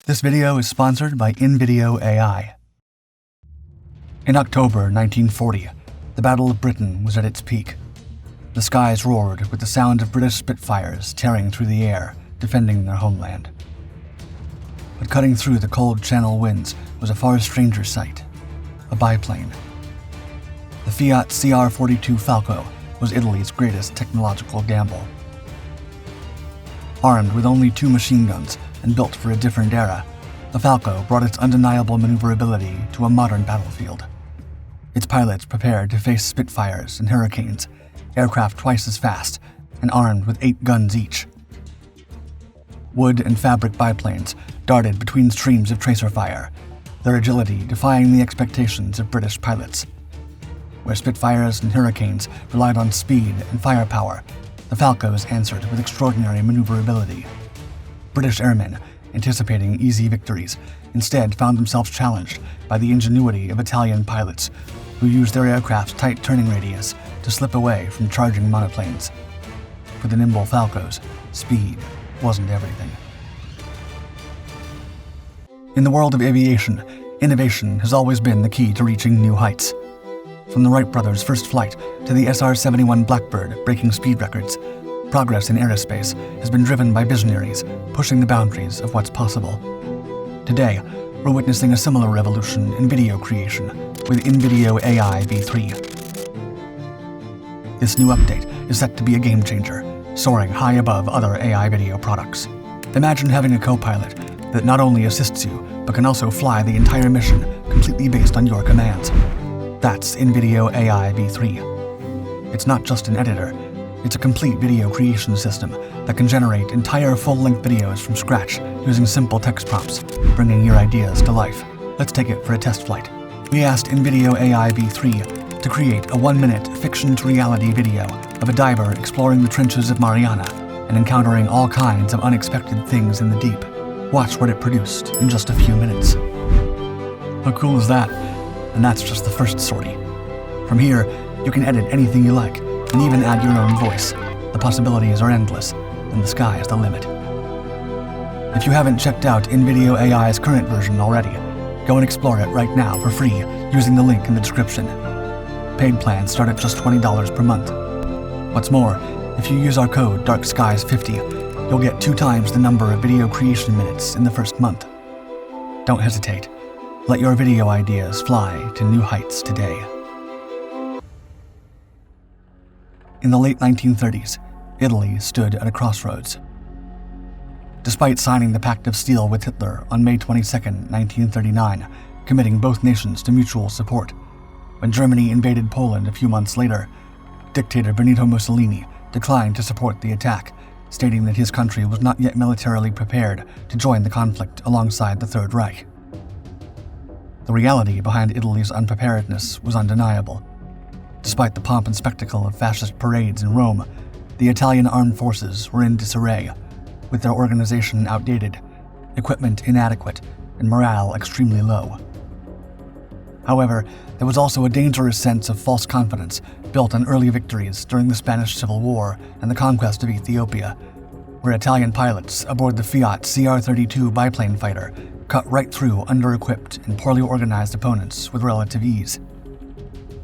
This video is sponsored by InVideo AI. In October 1940, the Battle of Britain was at its peak. The skies roared with the sound of British Spitfires tearing through the air, defending their homeland. But cutting through the cold Channel winds was a far stranger sight, a biplane. The Fiat CR.42 Falco was Italy's greatest technological gamble. Armed with only 2 machine guns and built for a different era, the Falco brought its undeniable maneuverability to a modern battlefield. Its pilots prepared to face Spitfires and Hurricanes, aircraft twice as fast and armed with 8 guns each. Wood and fabric biplanes darted between streams of tracer fire, their agility defying the expectations of British pilots. Where Spitfires and Hurricanes relied on speed and firepower, the Falcos answered with extraordinary maneuverability. British airmen, anticipating easy victories, instead found themselves challenged by the ingenuity of Italian pilots who used their aircraft's tight turning radius to slip away from charging monoplanes. For the nimble Falcos, speed wasn't everything. In the world of aviation, innovation has always been the key to reaching new heights. From the Wright brothers' first flight to the SR-71 Blackbird breaking speed records, progress in aerospace has been driven by visionaries pushing the boundaries of what's possible. Today, we're witnessing a similar revolution in video creation with InVideo AI v3. This new update is set to be a game changer, soaring high above other AI video products. Imagine having a co-pilot that not only assists you, but can also fly the entire mission completely based on your commands. That's InVideo AI v3. It's not just an editor. It's a complete video creation system that can generate entire full-length videos from scratch using simple text prompts, bringing your ideas to life. Let's take it for a test flight. We asked InVideo AI v3 to create a 1-minute fiction-to-reality video of a diver exploring the trenches of Mariana and encountering all kinds of unexpected things in the deep. Watch what it produced in just a few minutes. How cool is that? And that's just the first sortie. From here, you can edit anything you like, and even add your own voice. The possibilities are endless, and the sky is the limit. If you haven't checked out InVideo AI's current version already, go and explore it right now for free using the link in the description. Paid plans start at just $20 per month. What's more, if you use our code DARKSKIES50, you'll get 2 times the number of video creation minutes in the first month. Don't hesitate. Let your video ideas fly to new heights today. In the late 1930s, Italy stood at a crossroads. Despite signing the Pact of Steel with Hitler on May 22, 1939, committing both nations to mutual support, when Germany invaded Poland a few months later, dictator Benito Mussolini declined to support the attack, stating that his country was not yet militarily prepared to join the conflict alongside the Third Reich. The reality behind Italy's unpreparedness was undeniable. Despite the pomp and spectacle of fascist parades in Rome, the Italian armed forces were in disarray, with their organization outdated, equipment inadequate, and morale extremely low. However, there was also a dangerous sense of false confidence built on early victories during the Spanish Civil War and the conquest of Ethiopia, where Italian pilots aboard the Fiat CR.42 biplane fighter cut right through under-equipped and poorly organized opponents with relative ease.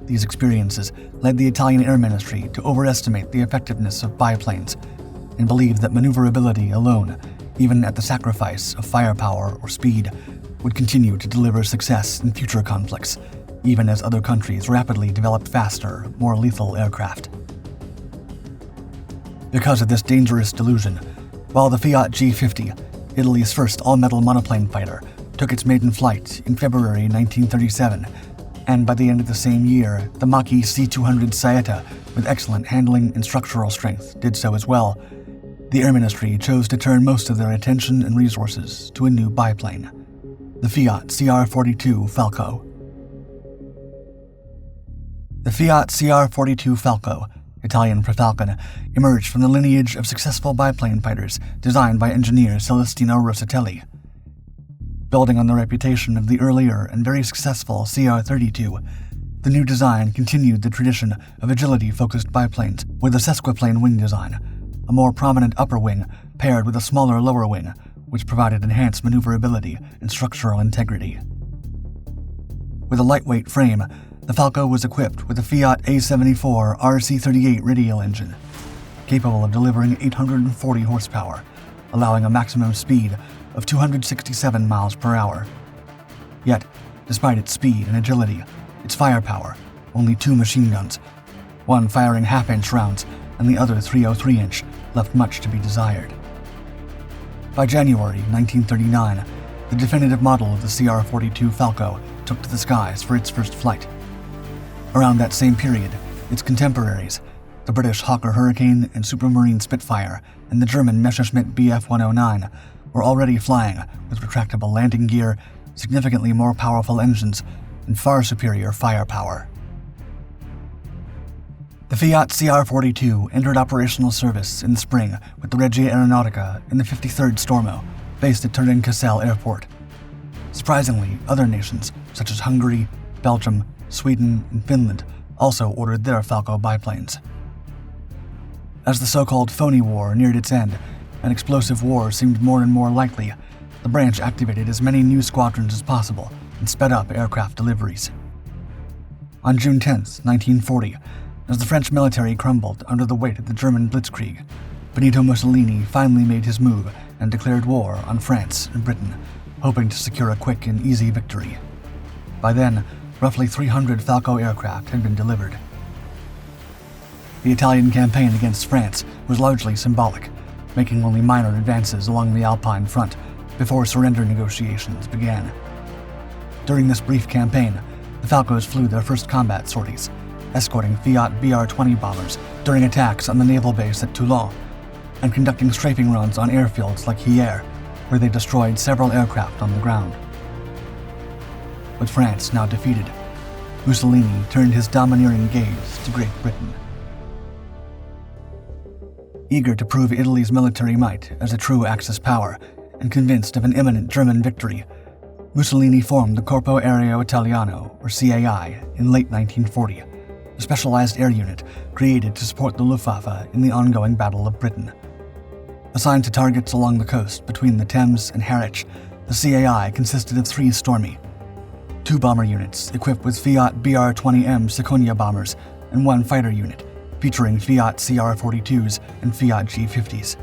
These experiences led the Italian Air Ministry to overestimate the effectiveness of biplanes and believe that maneuverability alone, even at the sacrifice of firepower or speed, would continue to deliver success in future conflicts, even as other countries rapidly developed faster, more lethal aircraft. Because of this dangerous delusion, while the Fiat G50, Italy's first all-metal monoplane fighter, took its maiden flight in February 1937, and by the end of the same year, the Mach-E C-200 Saetta, with excellent handling and structural strength, did so as well, the Air Ministry chose to turn most of their attention and resources to a new biplane, the Fiat CR.42 Falco. The Fiat CR.42 Falco, Italian for Falcon, emerged from the lineage of successful biplane fighters designed by engineer Celestino Rossitelli. Building on the reputation of the earlier and very successful CR-32, the new design continued the tradition of agility-focused biplanes with a sesquiplane wing design, a more prominent upper wing paired with a smaller lower wing, which provided enhanced maneuverability and structural integrity. With a lightweight frame, the Falco was equipped with a Fiat A74 RC38 radial engine, capable of delivering 840 horsepower, allowing a maximum speed of 267 miles per hour. Yet, despite its speed and agility, its firepower, only 2 machine guns, one firing half-inch rounds and the other 303-inch, left much to be desired. By January 1939, the definitive model of the CR.42 Falco took to the skies for its first flight. Around that same period, its contemporaries, the British Hawker Hurricane and Supermarine Spitfire and the German Messerschmitt Bf 109, were already flying with retractable landing gear, significantly more powerful engines, and far superior firepower. The Fiat CR.42 entered operational service in the spring with the Regia Aeronautica in the 53rd Stormo, based at Turin-Caselle Airport. Surprisingly, other nations, such as Hungary, Belgium, Sweden, and Finland, also ordered their Falco biplanes. As the so-called phony war neared its end, an explosive war seemed more and more likely, the branch activated as many new squadrons as possible and sped up aircraft deliveries. On June 10, 1940, as the French military crumbled under the weight of the German blitzkrieg, Benito Mussolini finally made his move and declared war on France and Britain, hoping to secure a quick and easy victory. By then, roughly 300 Falco aircraft had been delivered. The Italian campaign against France was largely symbolic, making only minor advances along the Alpine front before surrender negotiations began. During this brief campaign, the Falcos flew their first combat sorties, escorting Fiat BR-20 bombers during attacks on the naval base at Toulon, and conducting strafing runs on airfields like Hyères, where they destroyed several aircraft on the ground. With France now defeated, Mussolini turned his domineering gaze to Great Britain. Eager to prove Italy's military might as a true Axis power, and convinced of an imminent German victory, Mussolini formed the Corpo Aereo Italiano, or CAI, in late 1940, a specialized air unit created to support the Luftwaffe in the ongoing Battle of Britain. Assigned to targets along the coast between the Thames and Harwich, the CAI consisted of 3 Stormy, 2 bomber units equipped with Fiat BR-20M Seconia bombers, and 1 fighter unit, featuring Fiat CR.42s and Fiat G50s.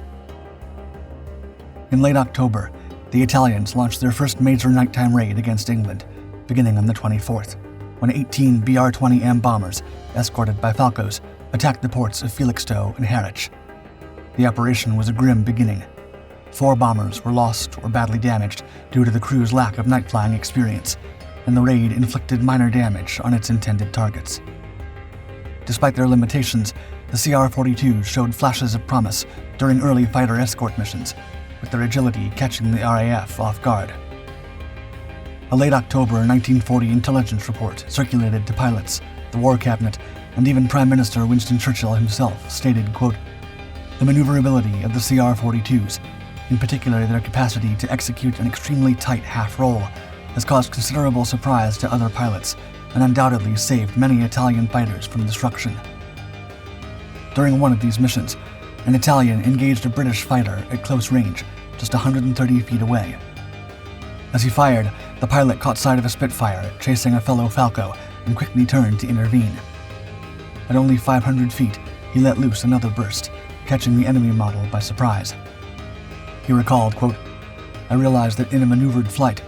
In late October, the Italians launched their first major nighttime raid against England, beginning on the 24th, when 18 BR-20M bombers, escorted by Falcos, attacked the ports of Felixstowe and Harwich. The operation was a grim beginning. 4 bombers were lost or badly damaged due to the crew's lack of night flying experience, and the raid inflicted minor damage on its intended targets. Despite their limitations, the CR.42 showed flashes of promise during early fighter escort missions, with their agility catching the RAF off guard. A late October 1940 intelligence report circulated to pilots, the War Cabinet, and even Prime Minister Winston Churchill himself stated, quote, "The maneuverability of the CR.42s, in particular their capacity to execute an extremely tight half-roll, has caused considerable surprise to other pilots and undoubtedly saved many Italian fighters from destruction." During one of these missions, an Italian engaged a British fighter at close range, just 130 feet away. As he fired, the pilot caught sight of a Spitfire chasing a fellow Falco and quickly turned to intervene. At only 500 feet, he let loose another burst, catching the enemy model by surprise. He recalled, quote, "I realized that in a maneuvered flight,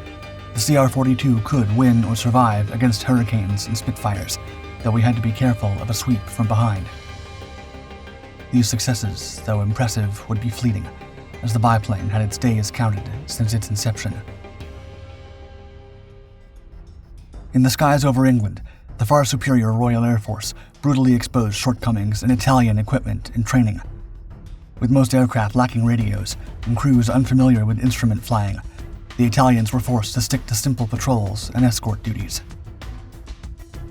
the CR.42 could win or survive against Hurricanes and Spitfires, though we had to be careful of a sweep from behind." These successes, though impressive, would be fleeting, as the biplane had its days counted since its inception. In the skies over England, the far superior Royal Air Force brutally exposed shortcomings in Italian equipment and training. With most aircraft lacking radios and crews unfamiliar with instrument flying, the Italians were forced to stick to simple patrols and escort duties.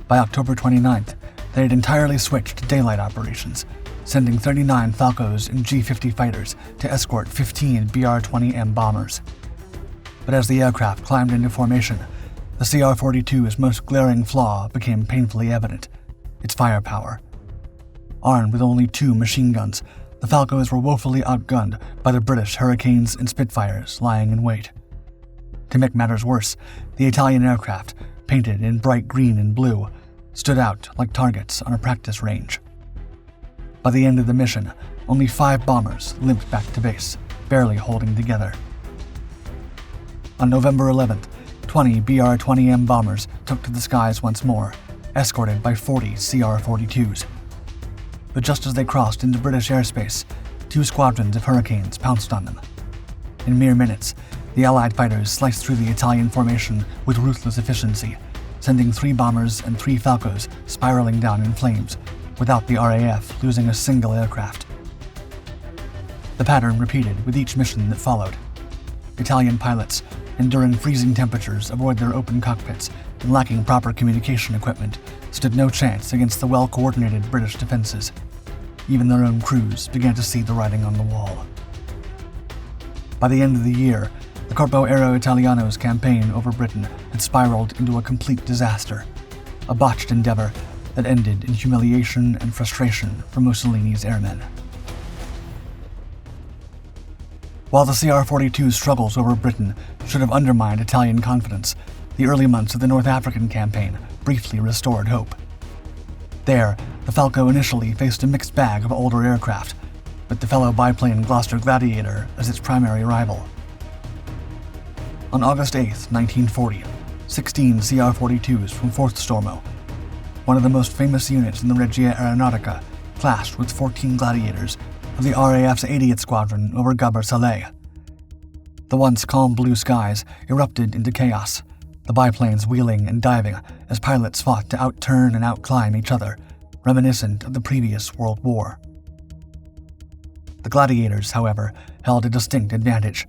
By October 29th, they had entirely switched to daylight operations, sending 39 Falcos and G50 fighters to escort 15 BR-20M bombers. But as the aircraft climbed into formation, the CR.42's most glaring flaw became painfully evident: its firepower. Armed with only 2 machine guns, the Falcos were woefully outgunned by the British Hurricanes and Spitfires lying in wait. To make matters worse, the Italian aircraft, painted in bright green and blue, stood out like targets on a practice range. By the end of the mission, only 5 bombers limped back to base, barely holding together. On November 11th, 20 BR-20M bombers took to the skies once more, escorted by 40 CR-42s. But just as they crossed into British airspace, 2 squadrons of Hurricanes pounced on them. In mere minutes, the Allied fighters sliced through the Italian formation with ruthless efficiency, sending 3 bombers and 3 Falcos spiraling down in flames, without the RAF losing a single aircraft. The pattern repeated with each mission that followed. Italian pilots, enduring freezing temperatures aboard their open cockpits and lacking proper communication equipment, stood no chance against the well-coordinated British defenses. Even their own crews began to see the writing on the wall. By the end of the year, the Corpo Aereo Italiano's campaign over Britain had spiraled into a complete disaster, a botched endeavor that ended in humiliation and frustration for Mussolini's airmen. While the CR-42's struggles over Britain should have undermined Italian confidence, the early months of the North African campaign briefly restored hope. There, the Falco initially faced a mixed bag of older aircraft, with the fellow biplane Gloucester Gladiator as its primary rival. On August 8, 1940, 16 CR-42s from 4th Stormo, one of the most famous units in the Regia Aeronautica, clashed with 14 Gladiators of the RAF's 80th Squadron over Gabr Saleh. The once calm blue skies erupted into chaos, the biplanes wheeling and diving as pilots fought to outturn and outclimb each other, reminiscent of the previous World War. The Gladiators, however, held a distinct advantage.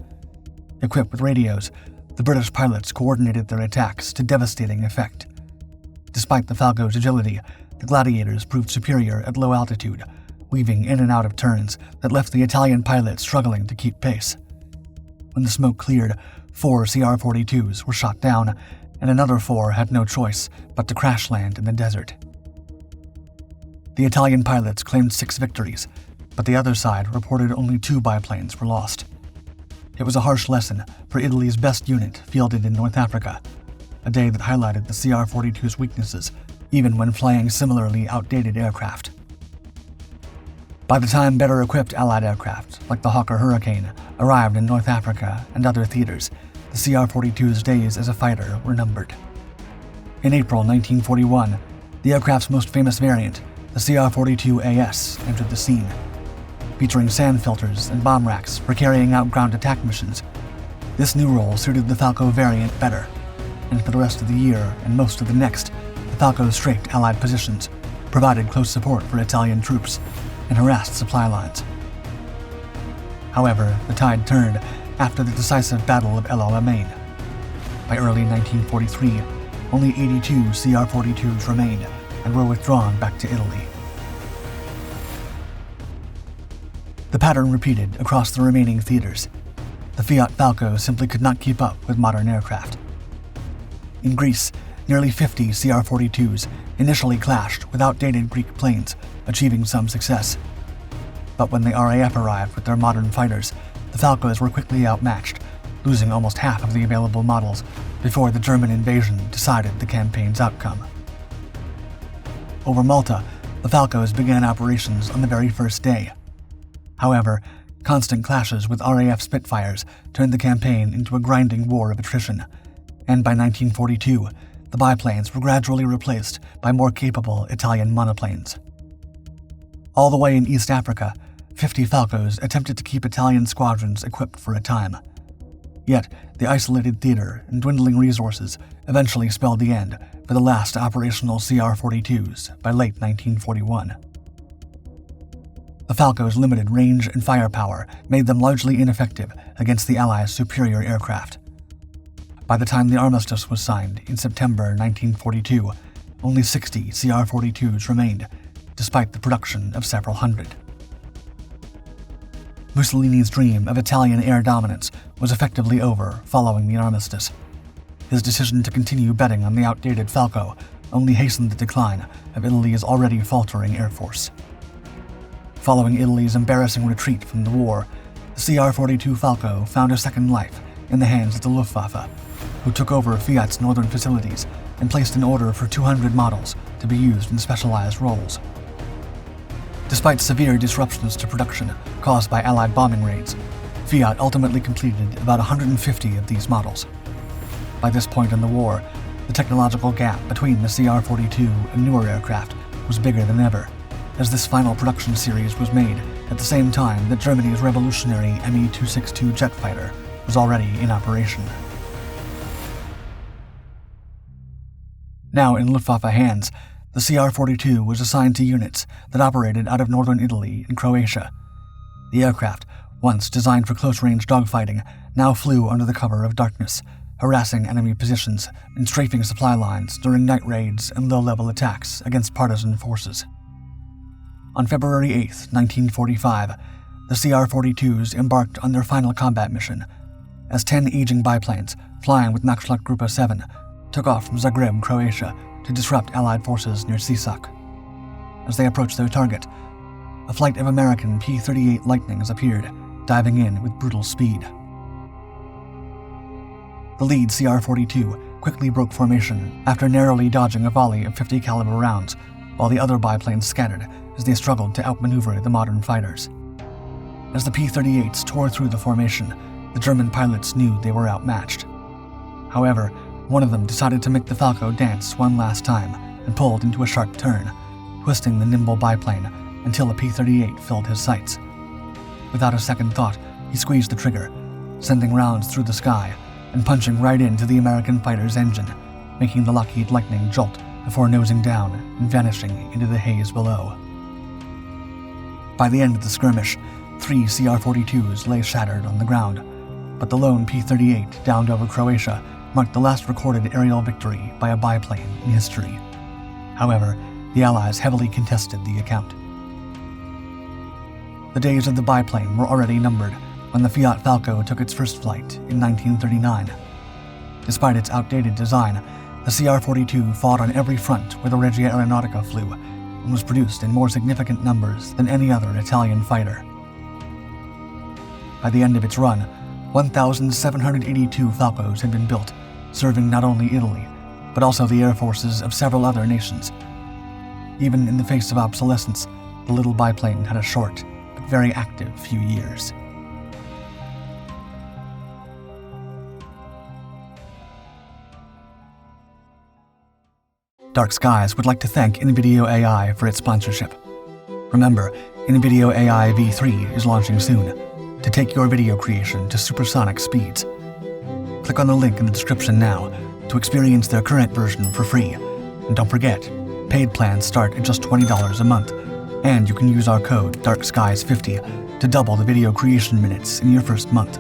Equipped with radios, the British pilots coordinated their attacks to devastating effect. Despite the Falco's agility, the Gladiators proved superior at low altitude, weaving in and out of turns that left the Italian pilots struggling to keep pace. When the smoke cleared, 4 CR-42s were shot down, and another 4 had no choice but to crash land in the desert. The Italian pilots claimed 6 victories, but the other side reported only 2 biplanes were lost. It was a harsh lesson for Italy's best unit fielded in North Africa, a day that highlighted the CR-42's weaknesses, even when flying similarly outdated aircraft. By the time better-equipped Allied aircraft, like the Hawker Hurricane, arrived in North Africa and other theaters, the CR-42's days as a fighter were numbered. In April 1941, the aircraft's most famous variant, the CR-42AS, entered the scene. Featuring sand filters and bomb racks for carrying out ground attack missions, this new role suited the Falco variant better, and for the rest of the year and most of the next, the Falco straked Allied positions, provided close support for Italian troops, and harassed supply lines. However, the tide turned after the decisive Battle of El Alamein. By early 1943, only 82 CR-42s remained and were withdrawn back to Italy. The pattern repeated across the remaining theaters. The Fiat Falco simply could not keep up with modern aircraft. In Greece, nearly 50 CR-42s initially clashed with outdated Greek planes, achieving some success. But when the RAF arrived with their modern fighters, the Falcos were quickly outmatched, losing almost half of the available models before the German invasion decided the campaign's outcome. Over Malta, the Falcos began operations on the very first day. However, constant clashes with RAF Spitfires turned the campaign into a grinding war of attrition, and by 1942, the biplanes were gradually replaced by more capable Italian monoplanes. All the way in East Africa, 50 Falcos attempted to keep Italian squadrons equipped for a time. Yet, the isolated theater and dwindling resources eventually spelled the end for the last operational CR-42s by late 1941. The Falco's limited range and firepower made them largely ineffective against the Allies' superior aircraft. By the time the armistice was signed in September 1942, only 60 CR-42s remained, despite the production of several hundred. Mussolini's dream of Italian air dominance was effectively over following the armistice. His decision to continue betting on the outdated Falco only hastened the decline of Italy's already faltering air force. Following Italy's embarrassing retreat from the war, the CR.42 Falco found a second life in the hands of the Luftwaffe, who took over Fiat's northern facilities and placed an order for 200 models to be used in specialized roles. Despite severe disruptions to production caused by Allied bombing raids, Fiat ultimately completed about 150 of these models. By this point in the war, the technological gap between the CR.42 and newer aircraft was bigger than ever, as this final production series was made at the same time that Germany's revolutionary Me-262 jet fighter was already in operation. Now in Luftwaffe hands, the CR.42 was assigned to units that operated out of northern Italy and Croatia. The aircraft, once designed for close-range dogfighting, now flew under the cover of darkness, harassing enemy positions and strafing supply lines during night raids and low-level attacks against partisan forces. On February 8, 1945, the CR.42s embarked on their final combat mission, as 10 aging biplanes, flying with Naxalak 7, took off from Zagreb, Croatia, to disrupt Allied forces near Sisak. As they approached their target, a flight of American P-38 Lightnings appeared, diving in with brutal speed. The lead CR.42 quickly broke formation after narrowly dodging a volley of 50 caliber rounds, while the other biplanes scattered as they struggled to outmaneuver the modern fighters. As the P-38s tore through the formation, the German pilots knew they were outmatched. However, one of them decided to make the Falco dance one last time and pulled into a sharp turn, twisting the nimble biplane until a P-38 filled his sights. Without a second thought, he squeezed the trigger, sending rounds through the sky and punching right into the American fighter's engine, making the Lockheed Lightning jolt before nosing down and vanishing into the haze below. By the end of the skirmish, 3 CR.42s lay shattered on the ground, but the lone P-38 downed over Croatia marked the last recorded aerial victory by a biplane in history. However, the Allies heavily contested the account. The days of the biplane were already numbered when the Fiat Falco took its first flight in 1939. Despite its outdated design, the CR.42 fought on every front where the Regia Aeronautica flew and was produced in more significant numbers than any other Italian fighter. By the end of its run, 1,782 Falcos had been built, serving not only Italy, but also the air forces of several other nations. Even in the face of obsolescence, the little biplane had a short, but very active few years. Dark Skies would like to thank InVideo AI for its sponsorship. Remember, InVideo AI V3 is launching soon to take your video creation to supersonic speeds. Click on the link in the description now to experience their current version for free. And don't forget, paid plans start at just $20 a month, and you can use our code DARKSKIES50 to double the video creation minutes in your first month.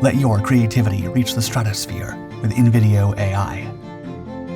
Let your creativity reach the stratosphere with InVideo AI.